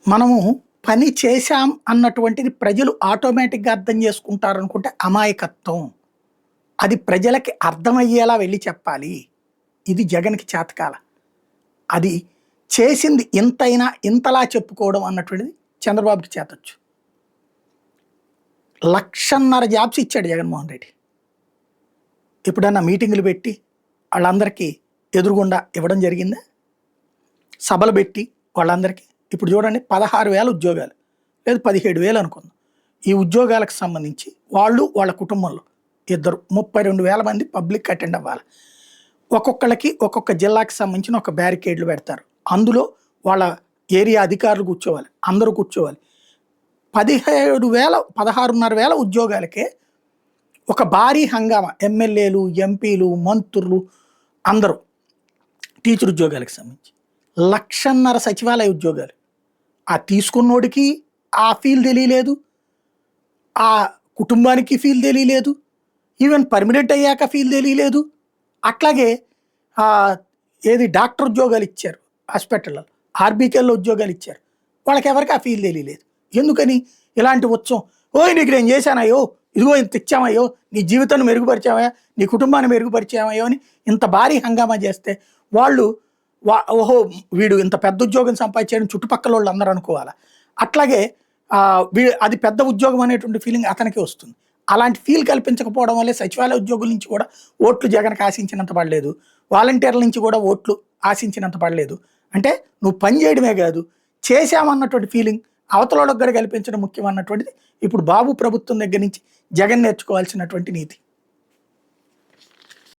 మనము పని చేశాం అన్నటువంటిది ప్రజలు ఆటోమేటిక్‌గా అర్థం చేసుకుంటారనుకుంటే అమాయకత్వం. అది ప్రజలకి అర్థమయ్యేలా వెళ్లి చెప్పాలి. ఇది జగన్‌కి చేతకాల. అది చేసింది ఇంతైనా ఇంతలా చెప్పుకోవడం అన్నటువంటిది చంద్రబాబుకి చేతొచ్చు. 1,50,000 జాబ్స్ ఇచ్చాడు జగన్మోహన్ రెడ్డి. ఎప్పుడన్నా మీటింగులు పెట్టి ఆళ్ళందరికీ ఎదురుగుండా ఇవ్వడం జరిగిందా? సభలు పెట్టి వాళ్ళందరికీ ఇప్పుడు చూడండి 16,000 ఉద్యోగాలు లేదు 17,000 అనుకుందాం. ఈ ఉద్యోగాలకు సంబంధించి వాళ్ళు వాళ్ళ కుటుంబంలో ఇద్దరు 32,000 మంది పబ్లిక్ అటెండ్ అవ్వాలి. ఒక్కొక్కళ్ళకి ఒక్కొక్క జిల్లాకి సంబంధించిన ఒక బ్యారికేడ్లు పెడతారు. అందులో వాళ్ళ ఏరియా అధికారులు కూర్చోవాలి. అందరూ కూర్చోవాలి. 17,000 16,500 ఉద్యోగాలకే ఒక భారీ హంగామా ఎమ్మెల్యేలు, ఎంపీలు, మంత్రులు అందరూ టీచర్ ఉద్యోగాలకు సంబంధించి 1,50,000 సచివాలయ ఉద్యోగాలు. ఆ తీసుకున్నోడికి ఆ ఫీల్ తెలియలేదు. ఆ కుటుంబానికి ఫీల్ తెలియలేదు. ఈవెన్ పర్మనెంట్ అయ్యాక ఫీల్ తెలియలేదు. అట్లాగే ఏది డాక్టర్ ఉద్యోగాలు ఇచ్చారు హాస్పిటల్లో. ఆర్బీకేల్లో ఉద్యోగాలు ఇచ్చారు. వాళ్ళకెవరికి ఆ ఫీల్ తెలియలేదు. ఎందుకని? ఇలాంటి ఉత్సవం ఓయ్ నీకు నేను చేశానయ్యో, ఇదిగో ఇంత ఇచ్చామయ్యో, నీ జీవితాన్ని మెరుగుపరిచామయ్యా, నీ కుటుంబాన్ని మెరుగుపరిచామయ్యో అని ఇంత భారీ హంగామా చేస్తే వాళ్ళు ఓహో వీడు ఇంత పెద్ద ఉద్యోగం సంపాదించాడని చుట్టుపక్కల వాళ్ళు అందరూ అనుకోవాలా. అట్లాగే అది పెద్ద ఉద్యోగం అనేటువంటి ఫీలింగ్ అతనికి వస్తుంది. అలాంటి ఫీల్ కల్పించకపోవడం వల్లే సచివాలయ ఉద్యోగుల నుంచి కూడా ఓట్లు జగన్‌కి ఆశించినంత పడలేదు. వాలంటీర్ల నుంచి కూడా ఓట్లు ఆశించినంత పడలేదు. అంటే నువ్వు పని చేయడమే కాదు, చేశామన్నటువంటి ఫీలింగ్ అవతలోళ్ళకి కూడా కల్పించడం ముఖ్యం అన్నటువంటిది ఇప్పుడు బాబు ప్రభుత్వం దగ్గర నుంచి జగన్ నేర్చుకోవాల్సినటువంటి నీతి.